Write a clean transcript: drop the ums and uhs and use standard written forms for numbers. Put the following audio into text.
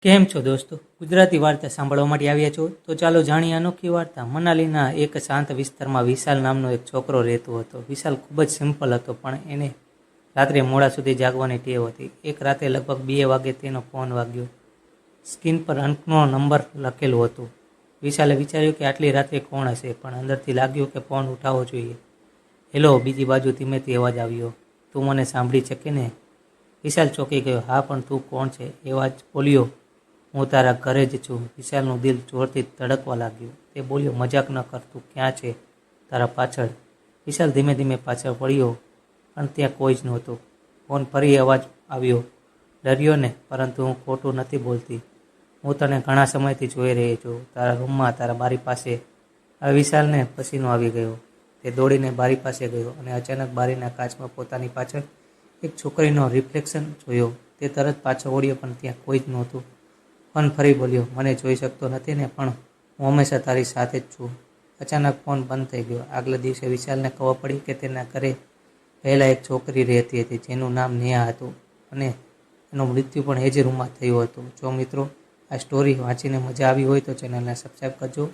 કેમ છો દોસ્તો? ગુજરાતી વાર્તા સાંભળવા માટે આવ્યા છો? તો ચાલો જાણીએ અનોખી વાર્તા. મનાલીના એક શાંત વિસ્તારમાં વિશાલ નામનો એક છોકરો રહેતો હતો. વિશાલ ખૂબ જ સિમ્પલ હતો, પણ એને રાત્રે મોડા સુધી જાગવાની ટેવ હતી. એક રાતે લગભગ 2 વાગે તેનો ફોન વાગ્યો. સ્ક્રીન પર અંકનો નંબર લખેલું હતું. વિશાલે વિચાર્યું કે આટલી રાત્રે કોણ હશે, પણ અંદરથી લાગ્યું કે ફોન ઉઠાવવો જોઈએ. હેલો, બીજી બાજુ ધીમેથી અવાજ આવ્યો. તું મને સાંભળી શકે ને? વિશાલ ચોંકી ગયો. હા, પણ તું કોણ છે? એ અવાજ બોલ્યો. હું તારા ઘરે જ છું. વિશાલનું દિલ જોરથી ધડકવા લાગ્યું. તે બોલ્યો, મજાક ન કર, તું ક્યાં છે? તારા પાછળ. વિશાલ ધીમે ધીમે પાછળ પડ્યો, પણ ત્યાં કોઈ જ નહોતું. ફોન ફરી અવાજ આવ્યો. ડર્યો ને? પરંતુ હું ખોટું નથી બોલતી. હું તને ઘણા સમયથી જોઈ રહી છું, તારા રૂમમાં, તારા બારી પાસે. હવે વિશાલને પસીનો આવી ગયો. તે દોડીને બારી પાસે ગયો અને અચાનક બારીના કાચમાં પોતાની પાછળ એક છોકરીનો રિફ્લેક્શન જોયો. તે તરત પાછળ વળ્યો, પણ ત્યાં કોઈ જ નહોતું. ફોન ફરી બોલ્યો, મને જોઈ શકતો નથી ને? પણ હું હંમેશા તારી સાથે જ છું. અચાનક ફોન બંધ થઈ ગયો. આગલા દિવસે વિશાલને ખબર પડી કે તેના ઘરે પહેલાં એક છોકરી રહેતી હતી, જેનું નામ નેહા હતું, અને એનું મૃત્યુ પણ એ જ રૂમમાં થયું હતું. જો મિત્રો, આ સ્ટોરી વાંચીને મજા આવી હોય તો ચેનલને સબસ્ક્રાઈબ કરજો.